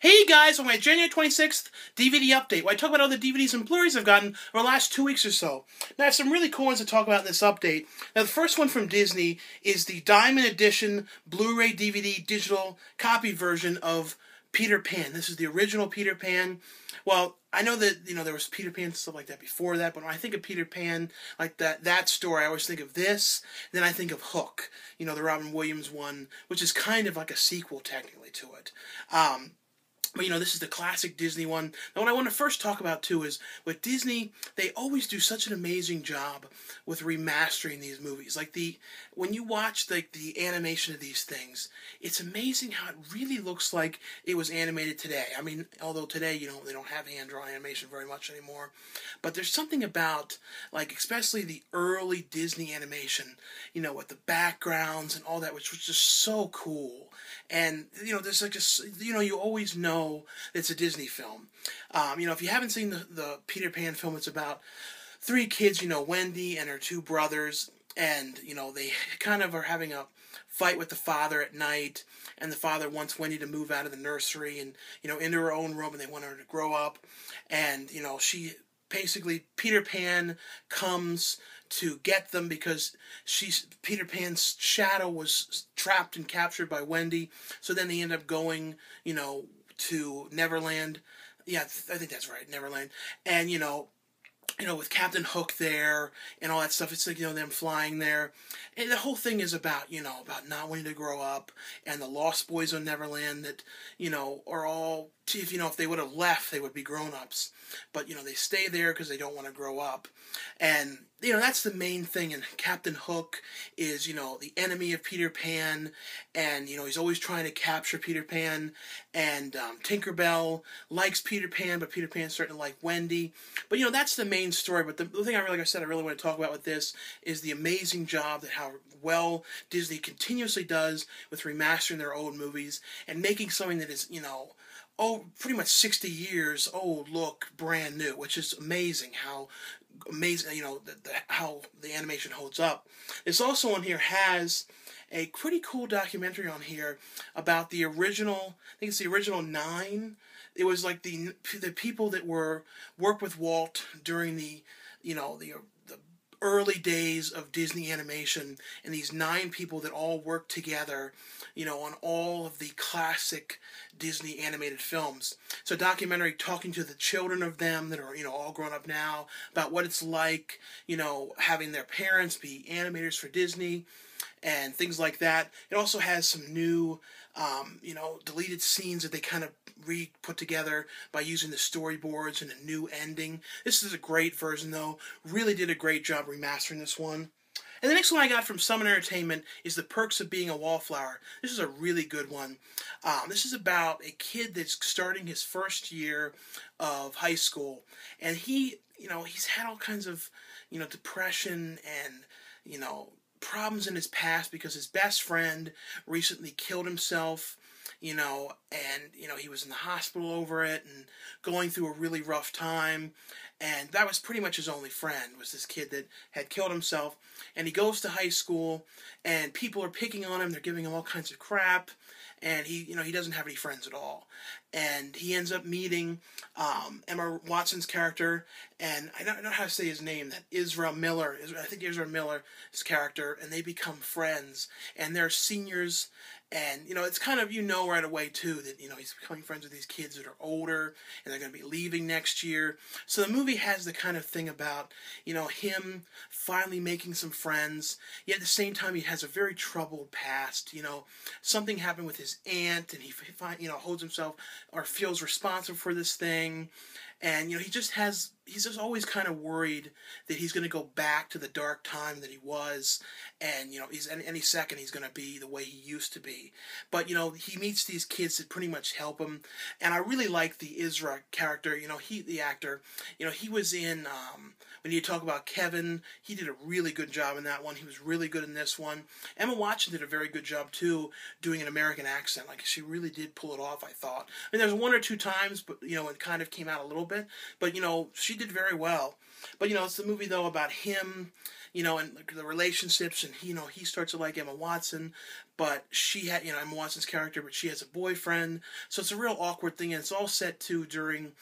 Hey guys, on my January 26th DVD update, where I talk about all the DVDs and Blu-rays I've gotten over the last 2 weeks or so. Now, I have some really cool ones to talk about in this update. Now, the first one from Disney is the Diamond Edition Blu-ray DVD digital copy version of Peter Pan. This is the original Peter Pan. Well, I know that, there was Peter Pan and stuff like that before that, but when I think of Peter Pan, like that story, I always think of this, then I think of Hook, the Robin Williams one, which is kind of like a sequel, technically, to it. But, this is the classic Disney one. Now, what I want to first talk about, too, is with Disney, they always do such an amazing job with remastering these movies. When you watch, the animation of these things, it's amazing how it really looks like it was animated today. I mean, although today, they don't have hand-drawn animation very much anymore. But there's something about, especially the early Disney animation, with the backgrounds and all that, which was just so cool. And, there's you always know it's a Disney film. If you haven't seen the Peter Pan film, it's about three kids, Wendy and her two brothers, and, they kind of are having a fight with the father at night, and the father wants Wendy to move out of the nursery and, into her own room, and they want her to grow up, and, Peter Pan comes to get them because Peter Pan's shadow was trapped and captured by Wendy, so then they end up going, to Neverland. Yeah, I think that's right, Neverland. And, with Captain Hook there and all that stuff, it's like, them flying there. And the whole thing is about, about not wanting to grow up, and the Lost Boys on Neverland that, are all, if they would have left, they would be grown-ups. But, they stay there because they don't want to grow up. And, that's the main thing. And Captain Hook is, the enemy of Peter Pan. And, he's always trying to capture Peter Pan. And Tinkerbell likes Peter Pan, but Peter Pan's starting to like Wendy. But, that's the main story. But the thing I really want to talk about with this is the amazing job that how well Disney continuously does with remastering their old movies and making something that is, pretty much 60 years old look brand new, which is amazing how how the animation holds up. This also on here has a pretty cool documentary on here about the original, I think it's the original 9. It was like the people that worked with Walt during the early days of Disney animation, and these 9 people that all worked together, on all of the classic Disney animated films. So a documentary talking to the children of them that are, all grown up now, about what it's like, having their parents be animators for Disney and things like that. It also has some new, deleted scenes that they kind of put together by using the storyboards and a new ending. This is a great version, though. Really did a great job remastering this one. And the next one I got from Summon Entertainment is The Perks of Being a Wallflower. This is a really good one. This is about a kid that's starting his first year of high school, and he's had all kinds of, depression and, problems in his past because his best friend recently killed himself, and, he was in the hospital over it and going through a really rough time. And that was pretty much his only friend, was this kid that had killed himself. And he goes to high school, and people are picking on him. They're giving him all kinds of crap. And he doesn't have any friends at all. And he ends up meeting Emma Watson's character, and I don't know how to say his name, that Ezra Miller, I think Ezra Miller's character, and they become friends. And they're seniors, and, it's kind of, right away, too, that, he's becoming friends with these kids that are older, and they're going to be leaving next year. So the movie has the kind of thing about, him finally making some friends, yet at the same time he has a very troubled past. Something happened with his aunt, and he holds himself or feels responsible for this thing. And, he's just always kind of worried that he's going to go back to the dark time that he was, and, any second he's going to be the way he used to be. But, he meets these kids that pretty much help him, and I really like the Ezra character, the actor, he was in, when you talk about Kevin, he did a really good job in that one. He was really good in this one. Emma Watson did a very good job, too, doing an American accent. She really did pull it off, I thought. I mean, there's 1 or 2 times, but, it kind of came out a little bit. But, she did very well. But, it's the movie, though, about him, and the relationships, and, he starts to like Emma Watson. but she had, Emma Watson's character, but she has a boyfriend, so it's a real awkward thing, and it's all set to during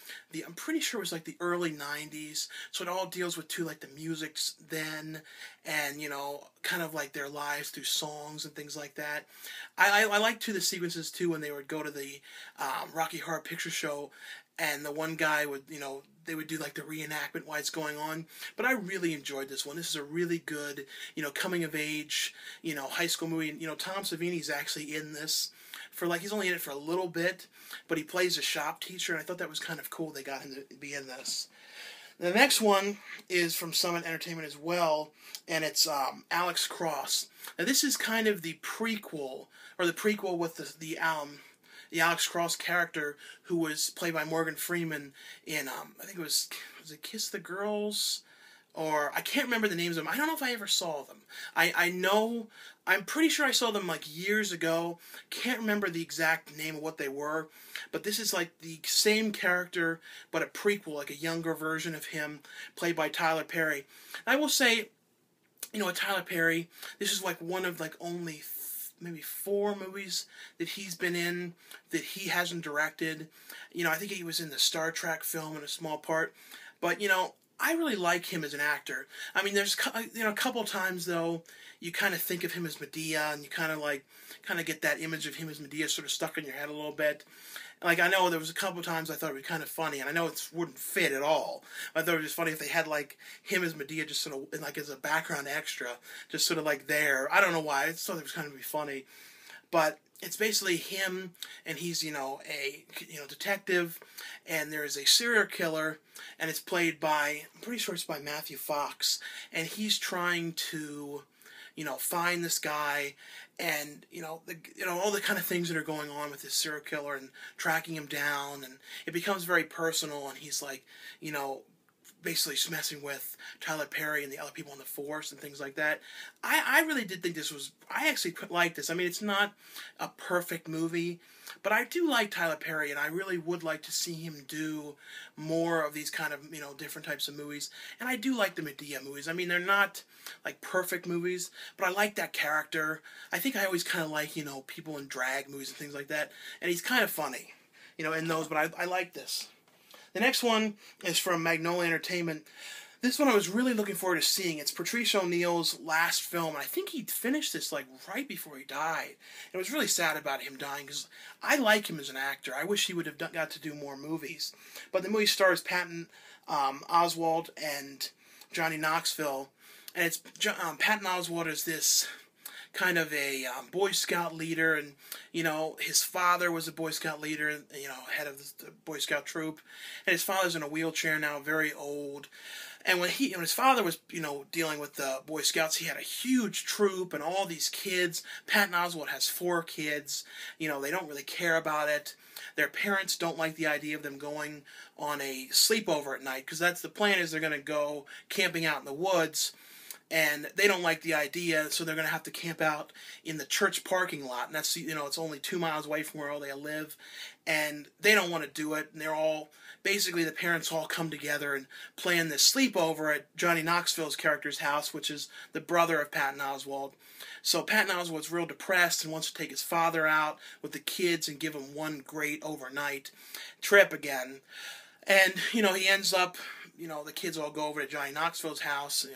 I'm pretty sure it was like the early 90s, so it all deals with like the music's then, and, kind of like their lives through songs and things like that. I like the sequences too when they would go to the Rocky Horror Picture Show, and the one guy would, they would do like the reenactment while it's going on. But I really enjoyed this one. This is a really good, coming of age, high school movie. And, Tom Savini's actually in this he's only in it for a little bit, but he plays a shop teacher, and I thought that was kind of cool they got him to be in this. The next one is from Summit Entertainment as well, and it's Alex Cross. Now this is kind of the prequel, or the prequel with the Alex Cross character, who was played by Morgan Freeman in, I think was it Kiss the Girls? Or, I can't remember the names of them. I don't know if I ever saw them. I'm pretty sure I saw them like years ago. Can't remember the exact name of what they were. But this is like the same character, but a prequel, like a younger version of him, played by Tyler Perry. I will say, Tyler Perry, this is like one of like only maybe 4 movies that he's been in that he hasn't directed. I think he was in the Star Trek film in a small part. But, I really like him as an actor. I mean, there's a couple times though you kind of think of him as Medea, and you kind of get that image of him as Medea sort of stuck in your head a little bit. Like, I know there was a couple times I thought it would be kind of funny, and I know it wouldn't fit at all. I thought it was just funny if they had like him as Medea just sort of like as a background extra, just sort of like there. I don't know why. I just thought it was kind of be funny, but it's basically him, and he's a detective, and there's a serial killer, and it's played by, I'm pretty sure it's by Matthew Fox, and he's trying to find this guy, and all the kind of things that are going on with this serial killer and tracking him down, and it becomes very personal, and he's like basically messing with Tyler Perry and the other people in the force and things like that. I really did think I actually liked this. I mean, it's not a perfect movie, but I do like Tyler Perry, and I really would like to see him do more of these kind of, different types of movies. And I do like the Medea movies. I mean, they're not like perfect movies, but I like that character. I think I always kind of like, people in drag movies and things like that. And he's kind of funny, in those, but I like this. The next one is from Magnolia Entertainment. This one I was really looking forward to seeing. It's Patrice O'Neal's last film, and I think he finished this like right before he died. And I was really sad about him dying, because I like him as an actor. I wish he would have got to do more movies. But the movie stars Patton Oswalt and Johnny Knoxville, and it's Patton Oswalt is this kind of a Boy Scout leader, and his father was a Boy Scout leader, head of the Boy Scout troop, and his father's in a wheelchair now, very old. And when his father was dealing with the Boy Scouts, he had a huge troop and all these kids. Patton Oswalt has 4 kids. They don't really care about it. Their parents don't like the idea of them going on a sleepover at night, because that's the plan, is they're going to go camping out in the woods. And they don't like the idea, so they're going to have to camp out in the church parking lot. And that's, it's only 2 miles away from where they live. And they don't want to do it. And they're all, basically the parents all come together and plan this sleepover at Johnny Knoxville's character's house, which is the brother of Patton Oswalt. So Patton Oswalt's real depressed and wants to take his father out with the kids and give him one great overnight trip again. And, he ends up, the kids all go over to Johnny Knoxville's house,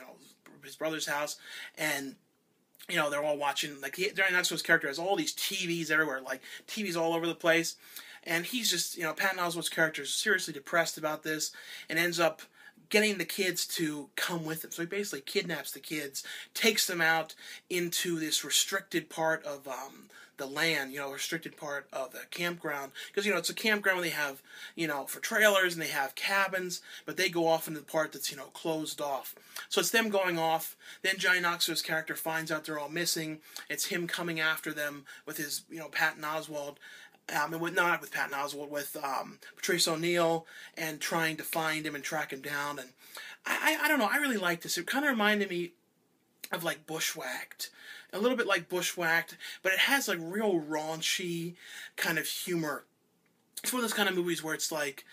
his brother's house, and they're all watching. Like, Johnny Knoxville's character has all these TVs everywhere, like TVs all over the place, and he's just, Patton Oswalt's character is seriously depressed about this, and ends up getting the kids to come with him. So he basically kidnaps the kids, takes them out into this restricted part of the land, restricted part of the campground. Because, it's a campground where they have, for trailers, and they have cabins, but they go off into the part that's, closed off. So it's them going off. Then Johnny Knoxville's character finds out they're all missing. It's him coming after them with his, Patton Oswalt. Not with Patton Oswalt, with Patrice O'Neal, and trying to find him and track him down. And I don't know, I really like this. It kind of reminded me of like Bushwhacked. A little bit like Bushwhacked, but it has like real raunchy kind of humor it's one of those kind of movies where it's like,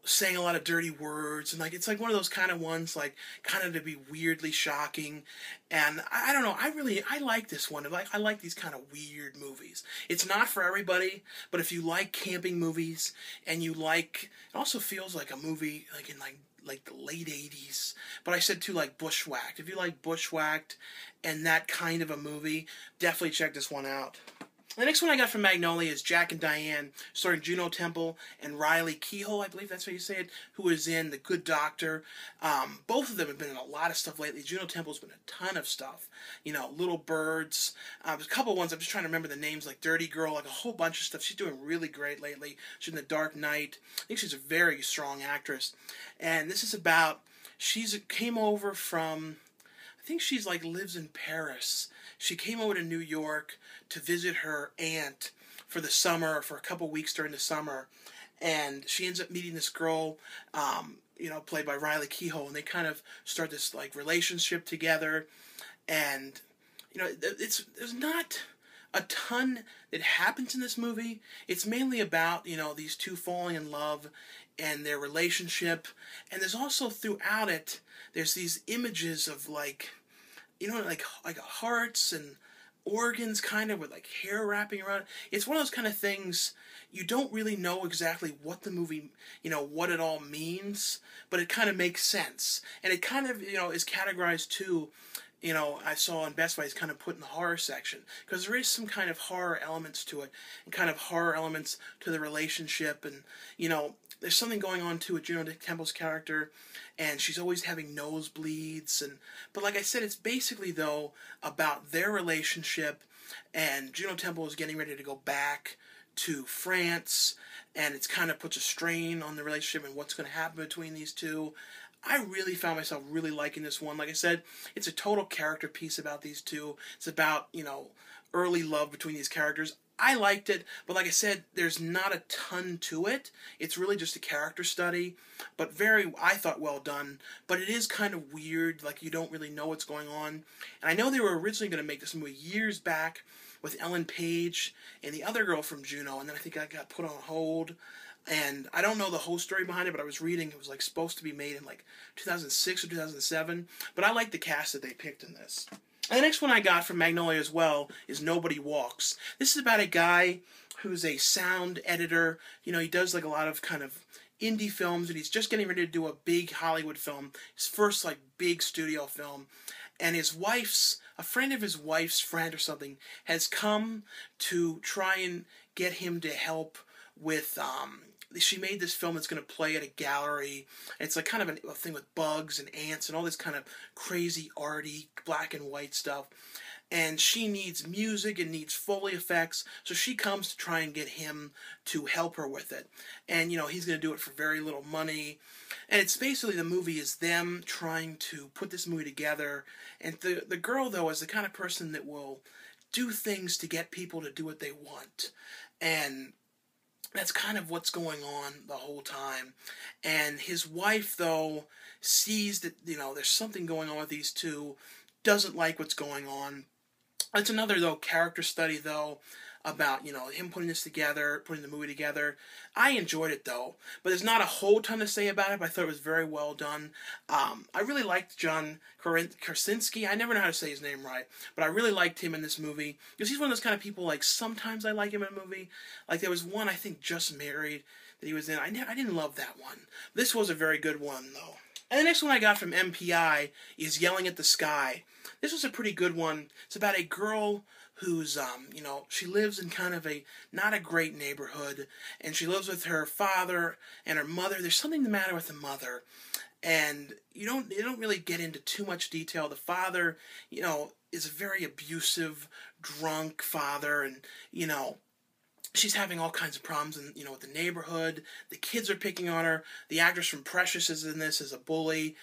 saying a lot of dirty words, and like it's like one of those kind of ones, like kind of to be weirdly shocking. And I don't know, I like this one. I like these kind of weird movies. It's not for everybody, but if you like camping movies and you like, it also feels like a movie like in like the late 80s. But I said too, like Bushwhacked. If you like Bushwhacked and that kind of a movie, definitely check this one out. The next one I got from Magnolia is Jack and Diane, starring Juno Temple and Riley Keough, I believe that's how you say it, who is in The Good Doctor. Both of them have been in a lot of stuff lately. Juno Temple's been in a ton of stuff. Little Birds. There's a couple ones, I'm just trying to remember the names, like Dirty Girl, like a whole bunch of stuff. She's doing really great lately. She's in The Dark Knight. I think she's a very strong actress. And this is about, she came over from, I think she's like lives in Paris. She came over to New York to visit her aunt for the summer, for a couple weeks during the summer, and she ends up meeting this girl, played by Riley Keough, and they kind of start this like relationship together, and there's not a ton that happens in this movie. It's mainly about these two falling in love and their relationship, and there's also throughout it there's these images of like hearts and organs kind of with like hair wrapping around it. It's one of those kind of things you don't really know exactly what the movie, what it all means, but it kind of makes sense. And it kind of, is categorized too, I saw on Best Buy, it's kind of put in the horror section, because there is some kind of horror elements to it, and kind of horror elements to the relationship, and, there's something going on too with Juno Temple's character, and she's always having nosebleeds, but like I said, it's basically, though, about their relationship, and Juno Temple is getting ready to go back to France, and it's kind of puts a strain on the relationship and what's going to happen between these two. I really found myself really liking this one. Like I said, it's a total character piece about these two. It's about, early love between these characters. I liked it, but like I said, there's not a ton to it. It's really just a character study, but I thought, well done. But it is kind of weird, like you don't really know what's going on. And I know they were originally going to make this movie years back with Ellen Page and the other girl from Juno, and then I think I got put on hold. And I don't know the whole story behind it, but I was reading it was like supposed to be made in like 2006 or 2007. But I like the cast that they picked in this. And the next one I got from Magnolia as well is Nobody Walks. This is about a guy who's a sound editor. He does like a lot of kind of indie films, and he's just getting ready to do a big Hollywood film, his first like big studio film. And a friend of his wife's friend or something, has come to try and get him to help with, she made this film that's going to play at a gallery. It's like kind of a thing with bugs and ants and all this kind of crazy arty black and white stuff. And she needs music and needs Foley effects, so she comes to try and get him to help her with it. And, he's going to do it for very little money. And it's basically, the movie is them trying to put this movie together. And the girl, though, is the kind of person that will do things to get people to do what they want. And that's kind of what's going on the whole time. And his wife, though, sees that, there's something going on with these two, doesn't like what's going on. It's another, though, character study, though, about, him putting this together, putting the movie together. I enjoyed it, though, but there's not a whole ton to say about it, but I thought it was very well done. I really liked John Krasinski. I never know how to say his name right, but I really liked him in this movie, because he's one of those kind of people, like, sometimes I like him in a movie. Like, there was one, I think, Just Married, that he was in. I didn't love that one. This was a very good one, though. And the next one I got from MPI is Yelling at the Sky. This was a pretty good one. It's about a girl who's, she lives in kind of not a great neighborhood, and she lives with her father and her mother. There's something the matter with the mother, and you don't really get into too much detail. The father, is a very abusive, drunk father, and, she's having all kinds of problems in, with the neighborhood. The kids are picking on her. The actress from Precious is in this as a bully,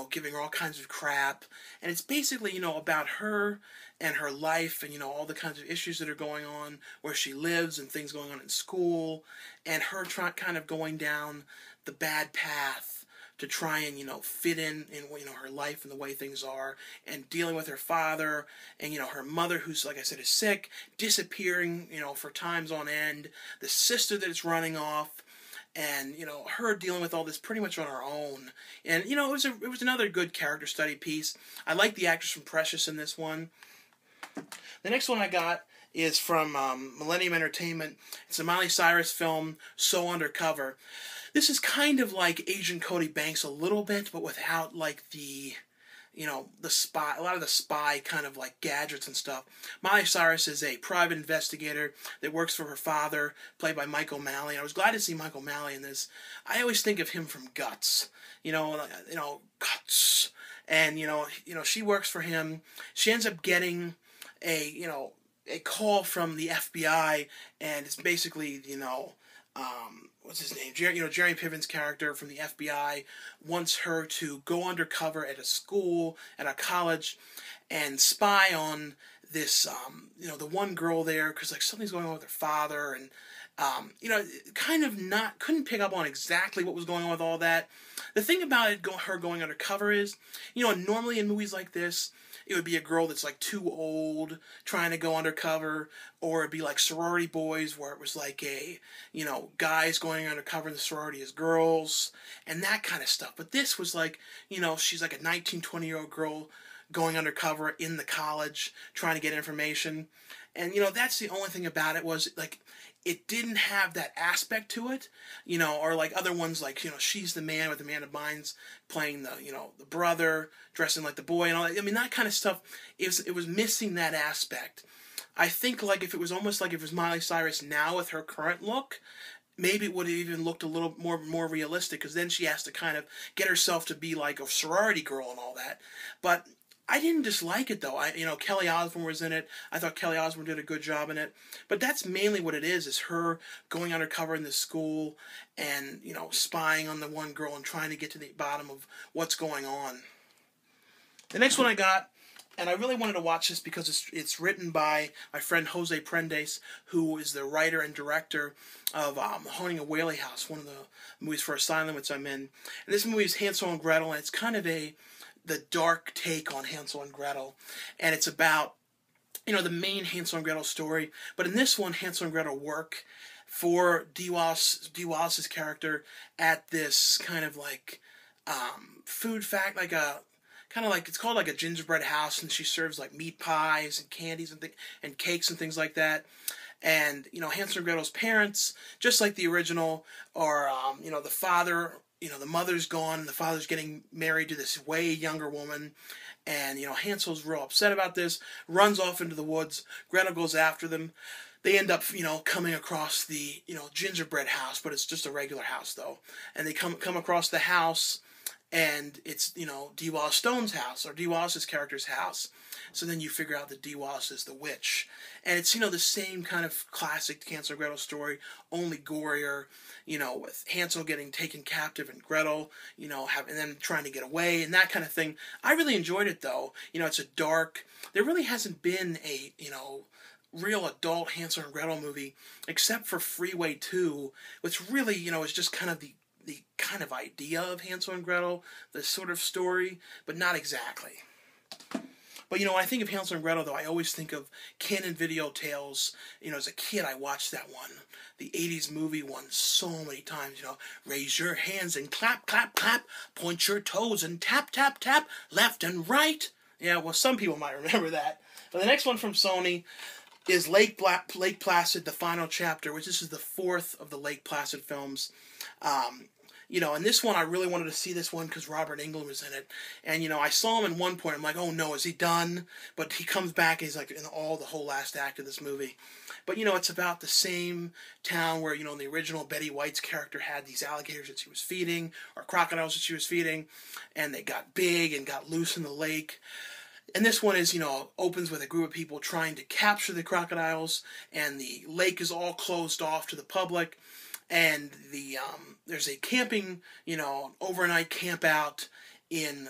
giving her all kinds of crap. And it's basically, about her and her life and, all the kinds of issues that are going on where she lives and things going on in school, and her kind of going down the bad path to try and, fit in, her life and the way things are, and dealing with her father, and, her mother who's, like I said, is sick, disappearing, for times on end, the sister that's running off, and, her dealing with all this pretty much on her own. And, it was another good character study piece. I like the actress from Precious in this one. The next one I got is from Millennium Entertainment. It's a Miley Cyrus film, So Undercover. This is kind of like Agent Cody Banks a little bit, but without like the spy, a lot of the spy kind of like gadgets and stuff. Miley Cyrus is a private investigator that works for her father, played by Mike O'Malley. I was glad to see Mike O'Malley in this. I always think of him from Guts. Guts. And she works for him. She ends up getting a call from the FBI, and it's basically, what's his name? Jeremy Piven's character from the FBI wants her to go undercover at a school, at a college, and spy on this, the one girl there, because, like, something's going on with her father, and, couldn't pick up on exactly what was going on with all that. The thing about her going undercover is, normally in movies like this, it would be a girl that's like too old trying to go undercover, or it'd be like Sorority Boys where it was like guys going undercover in the sorority as girls and that kind of stuff. But this was like, she's like a 19, 20-year-old girl going undercover in the college trying to get information. And, that's the only thing about it was like, it didn't have that aspect to it, or like other ones like, She's the Man with Amanda Bynes playing the, the brother, dressing like the boy and all that. I mean, that kind of stuff, it was missing that aspect. I think like if it was almost like if it was Miley Cyrus now with her current look, maybe it would have even looked a little more realistic, because then she has to kind of get herself to be like a sorority girl and all that. But I didn't dislike it though. Kelly Osbourne was in it. I thought Kelly Osbourne did a good job in it. But that's mainly what it is her going undercover in the school and, spying on the one girl and trying to get to the bottom of what's going on. The next one I got, and I really wanted to watch this because it's written by my friend Jose Prendes, who is the writer and director of Haunting of Whaley House, one of the movies for Asylum which I'm in. And this movie is Hansel and Gretel, and it's kind of the dark take on Hansel and Gretel. And it's about, the main Hansel and Gretel story. But in this one, Hansel and Gretel work for Dee Wallace's character at this kind of like food fact, like a kind of like, it's called like a gingerbread house, and she serves like meat pies and candies and cakes and things like that. And, Hansel and Gretel's parents, just like the original, are, the father, the mother's gone, and the father's getting married to this way younger woman, and, Hansel's real upset about this, runs off into the woods, Gretel goes after them. They end up, coming across the, gingerbread house, but it's just a regular house, though. And they come across the house, and it's, Dee Wallace Stone's house, or Dee Wallace's character's house. So then you figure out that Dee Wallace is the witch. And it's, the same kind of classic Hansel and Gretel story, only gorier, with Hansel getting taken captive and Gretel, and then trying to get away and that kind of thing. I really enjoyed it, though. It's a dark, there really hasn't been a, real adult Hansel and Gretel movie, except for Freeway 2, which really, is just kind of the kind of idea of Hansel and Gretel, the sort of story, but not exactly. But, when I think of Hansel and Gretel, though, I always think of Canon Video Tales. As a kid, I watched that one, the 80s movie one, so many times, Raise your hands and clap, clap, clap. Point your toes and tap, tap, tap. Left and right. Yeah, well, some people might remember that. But the next one from Sony is Lake Placid, the final chapter, which this is the fourth of the Lake Placid films. And this one, I really wanted to see this one because Robert Englund was in it. And, I saw him in one point. I'm like, oh no, is he done? But he comes back and he's like in the whole last act of this movie. But, it's about the same town where, in the original, Betty White's character had these alligators that she was feeding, or crocodiles that she was feeding, and they got big and got loose in the lake. And this one is, opens with a group of people trying to capture the crocodiles, and the lake is all closed off to the public. And there's a camping, overnight camp out in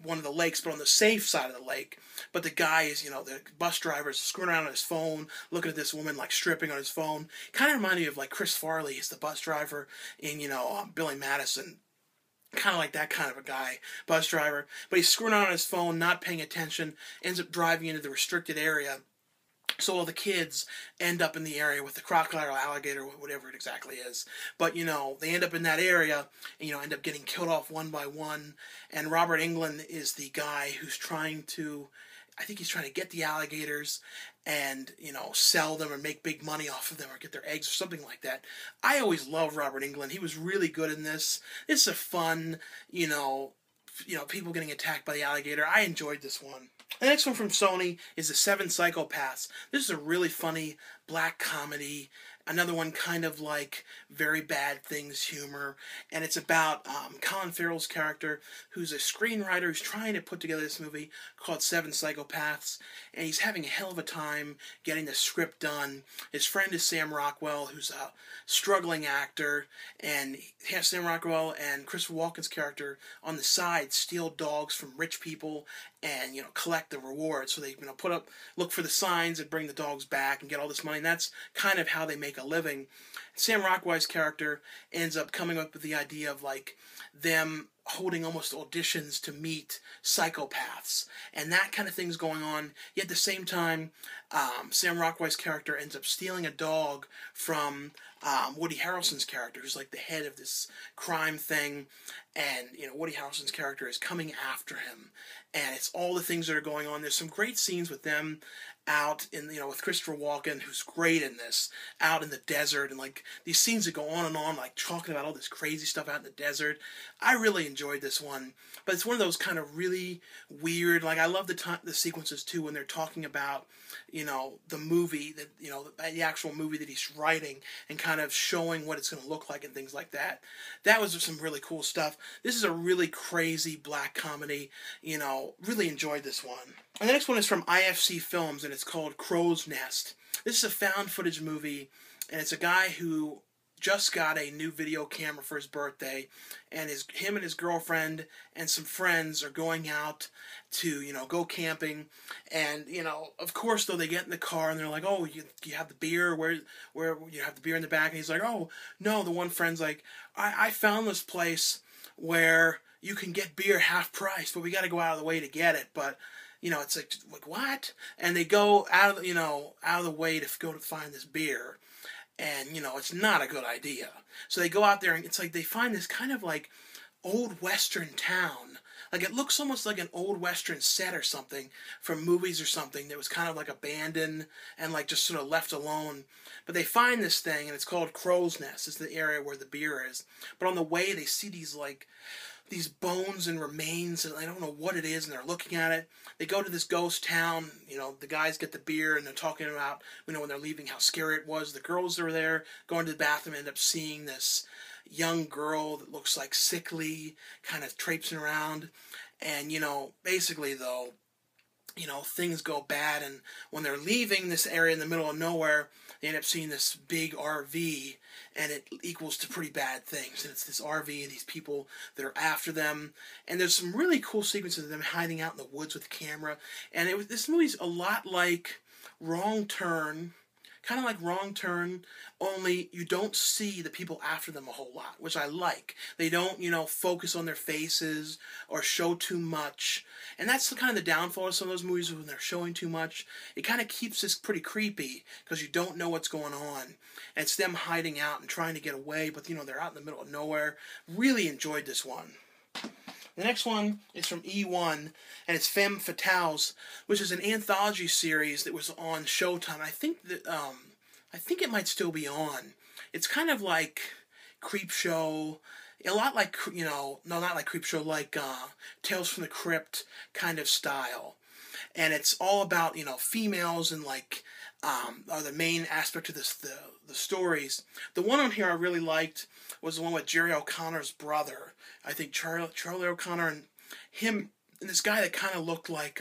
one of the lakes, but on the safe side of the lake. But the guy is, the bus driver is screwing around on his phone, looking at this woman like stripping on his phone. Kind of reminded me of like Chris Farley is the bus driver in, Billy Madison. kind of like that kind of a guy, bus driver. But he's screwing on his phone, not paying attention, ends up driving into the restricted area. So all the kids end up in the area with the crocodile or alligator, whatever it exactly is. But, they end up in that area and, end up getting killed off one by one. And Robert Englund is the guy who's trying to, I think he's trying to get the alligators and, sell them or make big money off of them or get their eggs or something like that. I always loved Robert Englund. He was really good in this. It's a fun, people getting attacked by the alligator. I enjoyed this one. The next one from Sony is The Seven Psychopaths. This is a really funny black comedy. Another one kind of like Very Bad Things humor. And it's about Colin Farrell's character, who's a screenwriter who's trying to put together this movie called Seven Psychopaths. And he's having a hell of a time getting the script done. His friend is Sam Rockwell, who's a struggling actor. And Sam Rockwell and Christopher Walken's character on the side steal dogs from rich people and, collect the reward. So they, look for the signs and bring the dogs back and get all this money. And that's kind of how they make a living. Sam Rockwell's character ends up coming up with the idea of like them holding almost auditions to meet psychopaths, and that kind of thing's going on. Yet at the same time, Sam Rockwell's character ends up stealing a dog from Woody Harrelson's character, who's like the head of this crime thing, and Woody Harrelson's character is coming after him, and it's all the things that are going on. There's some great scenes with them out in, with Christopher Walken, who's great in this, out in the desert, and like these scenes that go on and on, like talking about all this crazy stuff out in the desert. I really enjoyed this one, but it's one of those kind of really weird, like I love the sequences too when they're talking about, the movie that, the actual movie that he's writing and kind of showing what it's going to look like and things like that. That was some really cool stuff. This is a really crazy black comedy, really enjoyed this one. And the next one is from IFC Films, and it's called Crow's Nest. This is a found footage movie, and it's a guy who just got a new video camera for his birthday, and him and his girlfriend and some friends are going out to, go camping, and, of course, though, they get in the car, and they're like, oh, you have the beer, where you have the beer in the back, and he's like, oh, no, the one friend's like, I found this place where you can get beer half price, but we got to go out of the way to get it, but it's like what? And they go out of the way to go to find this beer. And, it's not a good idea. So they go out there and it's like they find this kind of like old Western town. Like it looks almost like an old Western set or something from movies or something that was kind of like abandoned and like just sort of left alone. But they find this thing and it's called Crow's Nest. It's the area where the beer is. But on the way they see these bones and remains, and I don't know what it is, and they're looking at it. They go to this ghost town, the guys get the beer, and they're talking about, when they're leaving, how scary it was. The girls that were there, going to the bathroom, end up seeing this young girl that looks like sickly, kind of traipsing around, and, basically, though, things go bad, and when they're leaving this area in the middle of nowhere, they end up seeing this big RV, and it equals to pretty bad things. And it's this RV and these people that are after them, and there's some really cool sequences of them hiding out in the woods with the camera, and this movie's a lot like Wrong Turn, kind of like Wrong Turn, only you don't see the people after them a whole lot, which I like. They don't, focus on their faces or show too much. And that's kind of the downfall of some of those movies when they're showing too much. It kind of keeps this pretty creepy because you don't know what's going on. And it's them hiding out and trying to get away, but, they're out in the middle of nowhere. Really enjoyed this one. The next one is from E1, and it's Femme Fatales, which is an anthology series that was on Showtime. I think it might still be on. It's kind of like Creepshow, a lot like, no, not like Creepshow, like Tales from the Crypt kind of style. And it's all about, females and like, are the main aspect of the stories. The one on here I really liked was the one with Jerry O'Connor's brother. I think Charlie O'Connor and him, and this guy that kind of looked like,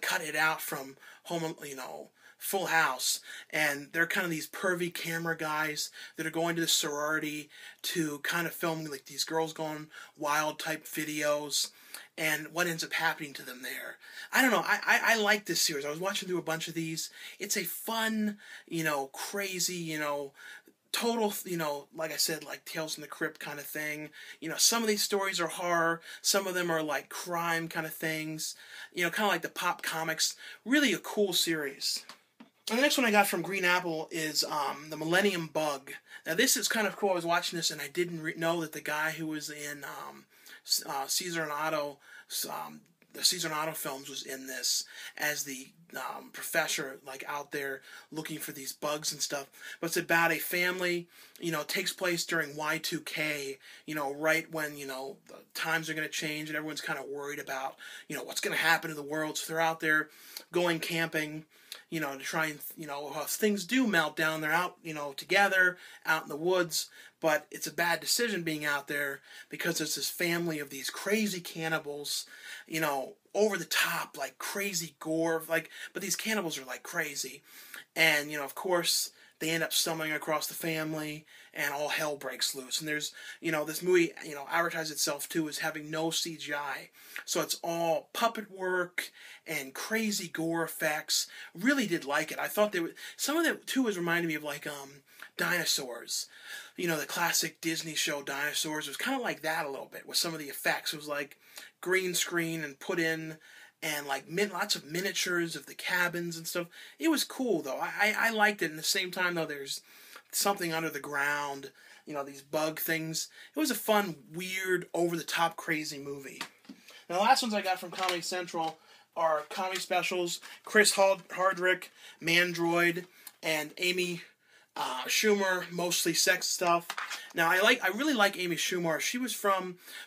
Cut It Out from Home, Full House, and they're kind of these pervy camera guys that are going to the sorority to kind of film like these girls going wild type videos, and what ends up happening to them there. I don't know, I like this series. I was watching through a bunch of these. It's a fun, crazy, total, like I said, like Tales from the Crypt kind of thing. Some of these stories are horror, some of them are like crime kind of things, kind of like the Pop Comics. Really a cool series. And the next one I got from Green Apple is the Millennium Bug. Now this is kind of cool. I was watching this and I didn't know that the guy who was in Caesar and Otto, the Caesar and Otto films, was in this as the professor, like out there looking for these bugs and stuff. But it's about a family, it takes place during Y2K, right when, the times are going to change and everyone's kind of worried about, what's going to happen to the world. So they're out there going camping, to try and, if things do melt down, they're out, together, out in the woods, but it's a bad decision being out there because there's this family of these crazy cannibals, over the top, like crazy gore, but these cannibals are like crazy. And, of course, they end up stumbling across the family and all hell breaks loose. And there's, this movie, advertised itself too as having no CGI. So it's all puppet work and crazy gore effects. Really did like it. I thought some of it too was reminding me of like, Dinosaurs. The classic Disney show Dinosaurs. It was kind of like that a little bit with some of the effects. It was like green screen and put in and like lots of miniatures of the cabins and stuff. It was cool though. I liked it. And at the same time though, there's something under the ground, these bug things. It was a fun, weird, over-the-top, crazy movie. Now the last ones I got from Comedy Central are comedy specials. Chris Hardrick, Mandroid, and Amy Schumer, mostly sex stuff. Now I really like Amy Schumer. She was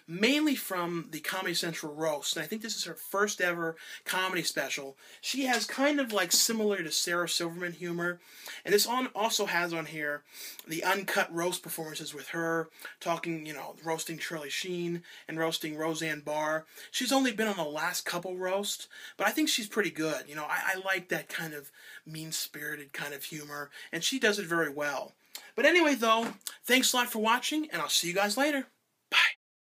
mainly from the Comedy Central roast, and I think this is her first ever comedy special. She has kind of like similar to Sarah Silverman humor, and this also has on here the uncut roast performances with her talking, roasting Charlie Sheen and roasting Roseanne Barr. She's only been on the last couple roasts, but I think she's pretty good. I like that kind of mean-spirited kind of humor, and she does it very well. But anyway, though, thanks a lot for watching, and I'll see you guys later.